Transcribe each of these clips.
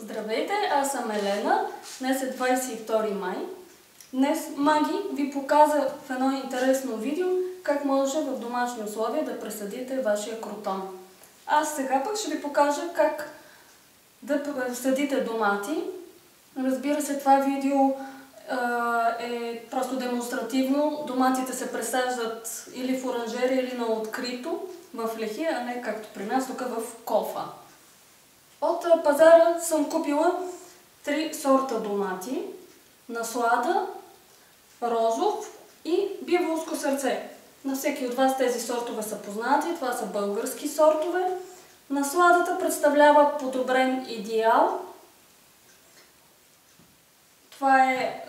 Здравейте, аз съм Елена. Днес е 22 май. Днес Маги ви показа в едно интересно видео как може в домашни условия да пресадите вашия кротон. Аз сега пък ще ви покажа как да пресадите домати. Разбира се, това видео е просто демонстративно. Доматите се пресаждат или в оранжерия, или на открито в лехия, а не както при нас тук в кофа. От пазара съм купила 3 сорта домати: наслада, розов и биволско сърце. На всеки от вас тези сортове са познати, това са български сортове. Насладата представлява подобрен идеал. Това е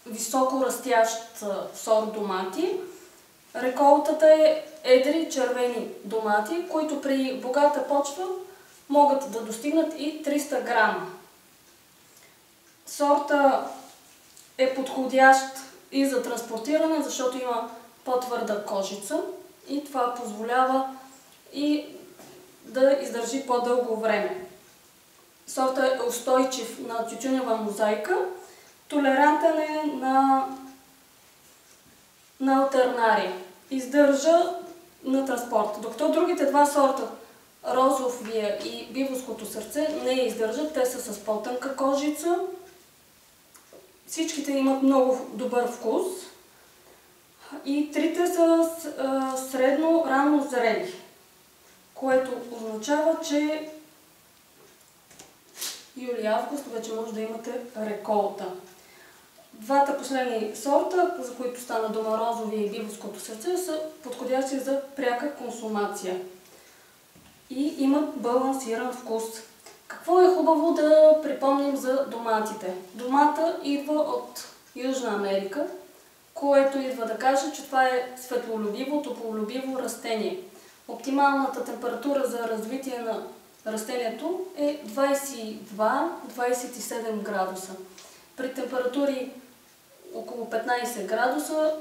високо растящ сорт домати. Реколтата е едри червени домати, които при богата почва могат да достигнат и 300 грама. Сорта е подходящ и за транспортиране, защото има по-твърда кожица и това позволява и да издържи по-дълго време. Сорта е устойчив на тютюнева мозайка, толерантен е на алтернария. Издържа на транспорт. Докато другите два сорта, розовия и биволското сърце, не издържат. Те са с по-тънка кожица. Всичките имат много добър вкус. И трите са средно рано зрели, което означава, че юли-август вече може да имате реколта. Двата последни сорта, за които стана дума, розовия и биволското сърце, са подходящи за пряка консумация и имат балансиран вкус. Какво е хубаво да припомним за доматите? Домата идва от Южна Америка, което идва да каже, че това е светлолюбиво, топлолюбиво растение. Оптималната температура за развитие на растението е 22-27 градуса. При температури около 15 градуса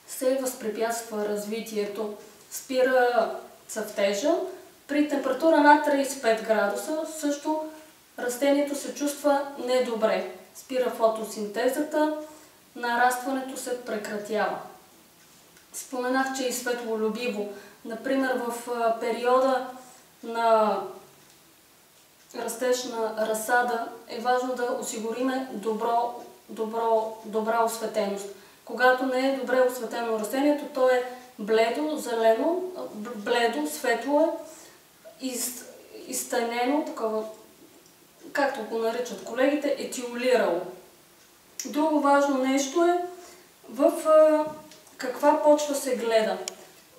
се възпрепятства развитието, спира цъфтежа. При температура над 35 градуса също растението се чувства недобре. Спира фотосинтезата, нарастването се прекратява. Споменах, че е и светлолюбиво. Например, в периода на растеж на разсада е важно да осигуриме добра осветеност. Когато не е добре осветено растението, то е бледо, зелено, бледо, светло е, изтънено, такова, както го наричат колегите, етиолирало. Друго важно нещо е в каква почва се гледа.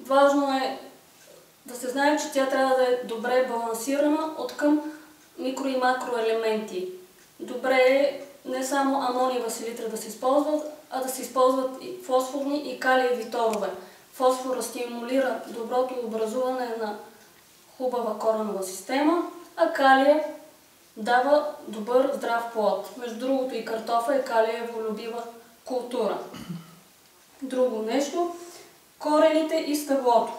Важно е да се знае, че тя трябва да е добре балансирана откъм микро- и макроелементи. Добре е не само амониева селитра да се използват, а да се използват и фосфорни и калиеви торове. Фосфора стимулира доброто образуване на хубава коренова система, а калия дава добър здрав плод. Между другото и картофа е калиево-любива култура. Друго нещо, корените и стъблото.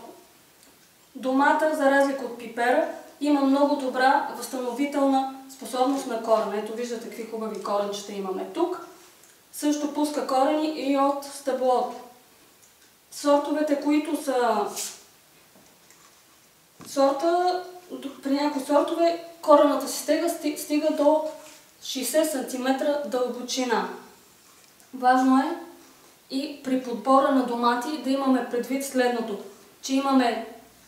Домата, за разлика от пипера, има много добра възстановителна способност на корен. Ето виждате какви хубави коренчета имаме тук. Също пуска корени и от стъблото. Сортовете, които са при някои сортове корената си стига до 60 см дълбочина. Важно е и при подбора на домати да имаме предвид следното, че имаме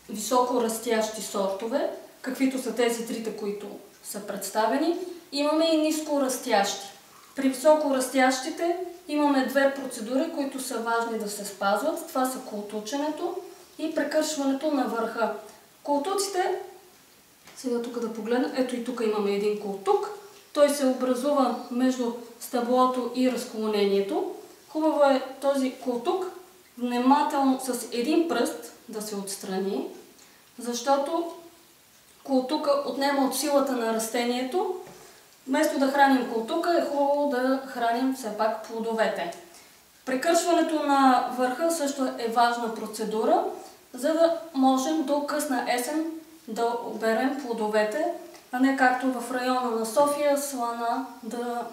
високо растящи сортове, каквито са тези трите, които са представени. Имаме и ниско растящи. При високо растящите имаме две процедури, които са важни да се спазват. Това са колтученето и прекършването на върха. Колтуците, сега тук да погледна, ето и тук имаме един колтук. Той се образува между стъблото и разклонението. Хубаво е този колтук внимателно с един пръст да се отстрани, защото колтука отнема от силата на растението. Вместо да храним колтука, е хубаво да храним все пак плодовете. Прекършването на върха също е важна процедура, за да можем до късна есен да оберем плодовете а не както в района на София слана да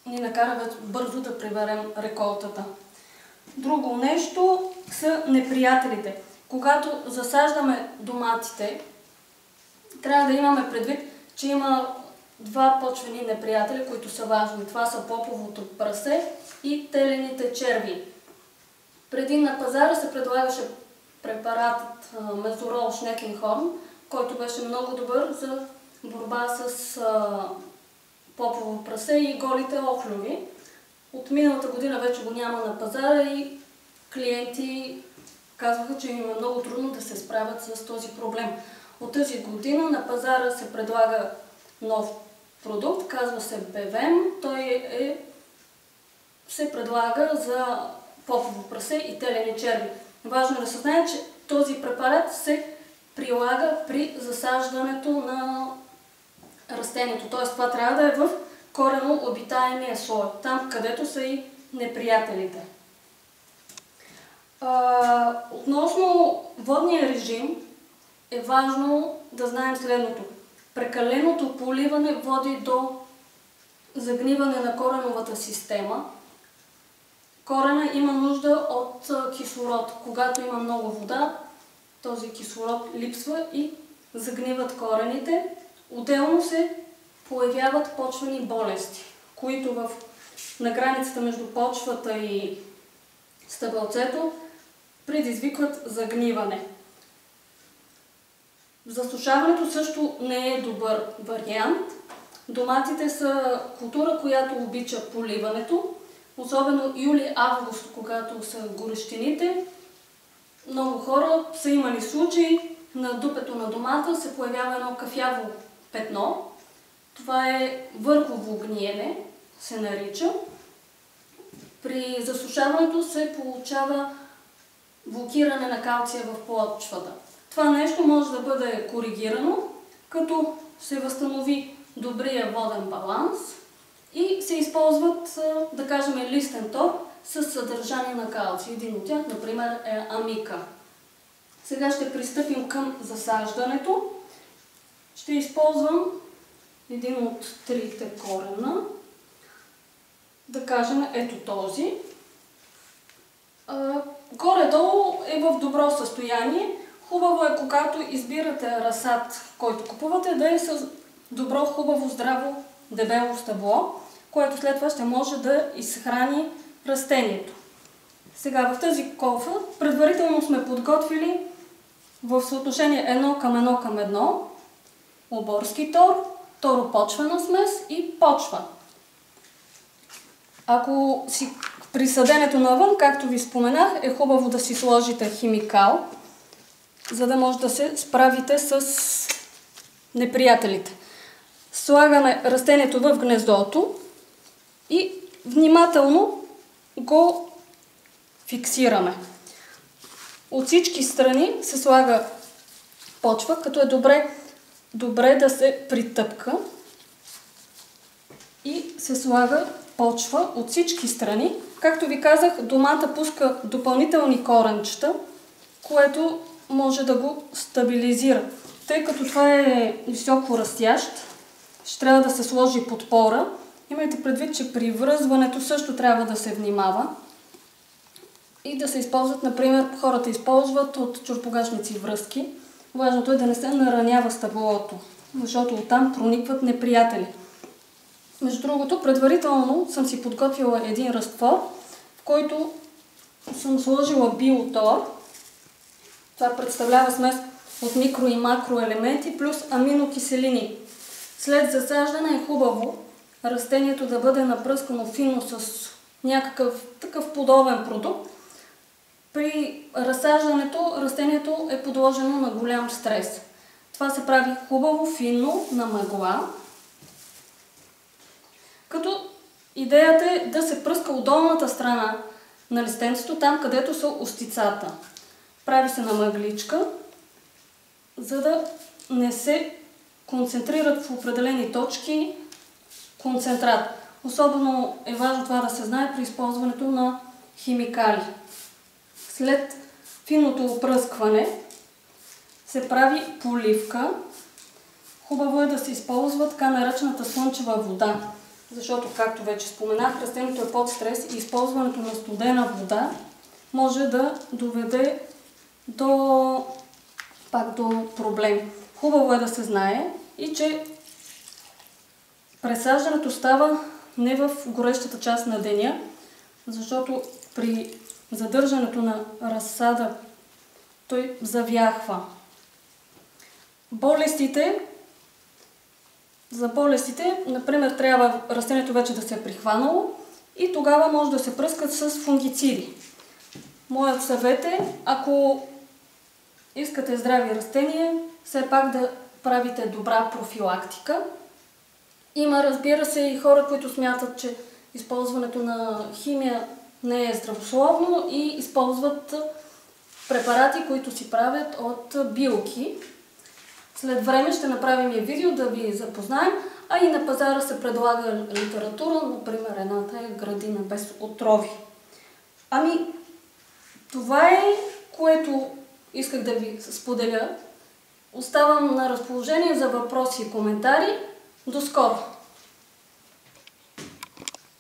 ни накара бързо да приберем реколтата. Друго нещо са неприятелите. Когато засаждаме доматите, трябва да имаме предвид, че има два почвени неприятели, които са важни. Това са поповото прасе и телените черви. Преди на пазара се предлагаше препаратът Мезорол Шнекенхорн, който беше много добър за борба с попово прасе и голите охлюви. От миналата година вече го няма на пазара и клиенти казваха, че им е много трудно да се справят с този проблем. От тази година на пазара се предлага нов продукт, казва се БВМ. Той се предлага за попово прасе и телени черви. Важно е да се знае, че този препарат се прилага при засаждането на растението. Т.е. това трябва да е в корено обитаемия слой, там където са и неприятелите. Относно водния режим е важно да знаем следното. Прекаленото поливане води до загниване на кореновата система. Корена има нужда от кислород. Когато има много вода, този кислород липсва и загниват корените. Отделно се появяват почвени болести, които на границата между почвата и стъбълцето предизвикват загниване. Засушаването също не е добър вариант. Доматите са култура, която обича поливането, особено юли-август, когато са горещините. Много хора са имали случаи, на дупето на домата се появява едно кафяво петно. Това е върхово гниене, се нарича. При засушаването се получава блокиране на калция в почвата. Това нещо може да бъде коригирано, като се възстанови добрия воден баланс и се използват, да кажем, листен тор с съдържание на калций. Един от тях, например, е амика. Сега ще пристъпим към засаждането. Ще използвам един от трите корена. Да кажем, ето този. Горе-долу е в добро състояние. Хубаво е, когато избирате разсад, който купувате, да е с добро, хубаво, здраво, дебело стъбло, което след това ще може да изхрани растението. Сега в тази кофа предварително сме подготвили в съотношение 1:1:1 оборски тор, торопочвена смес и почва. Ако при съденето навън, както ви споменах, е хубаво да си сложите химикал, за да може да се справите с неприятелите. Слагаме растението в гнездото и внимателно го фиксираме. От всички страни се слага почва, като е добре да се притъпка и се слага почва от всички страни. Както ви казах, домата пуска допълнителни коренчета, което може да го стабилизира. Тъй като това е високо растящ, ще трябва да се сложи подпора. Имайте предвид, че при връзването също трябва да се внимава и да се използват, например, хората използват от чорпогашници връзки. Важното е да не се наранява стъблото, защото оттам проникват неприятели. Между другото, предварително съм си подготвила един разтвор, в който съм сложила биотор. Това представлява смес от микро и макроелементи плюс аминокиселини. След засаждане е хубаво растението да бъде напръскано финно с някакъв такъв подобен продукт. При разсаждането растението е подложено на голям стрес. Това се прави хубаво, финно, на мъгла. Като идеята е да се пръска от долната страна на листенцето, там където са устицата. Прави се на мъгличка, за да не се концентрират в определени точки концентрат. Особено е важно това да се знае при използването на химикали. След финното опръскване се прави поливка Хубаво е да се използва така наречената слънчева вода, защото, както вече споменах, растението е под стрес и използването на студена вода може да доведе до проблем. Хубаво е да се знае и че пресаждането става не в горещата част на деня, защото при задържането на разсада той завяхва. За болестите, например, трябва растението вече да се е прихванало и тогава може да се пръскат с фунгициди. Моят съвет е, ако искате здрави растения, все пак да правите добра профилактика. Има, разбира се, и хора, които смятат, че използването на химия не е здравословно и използват препарати, които си правят от билки. След време ще направим и видео да ви запознаем, а и на пазара се предлага литература, например едната е Градина без отрови. Това е, което исках да ви споделя. Оставам на разположение за въпроси и коментари. До скоро!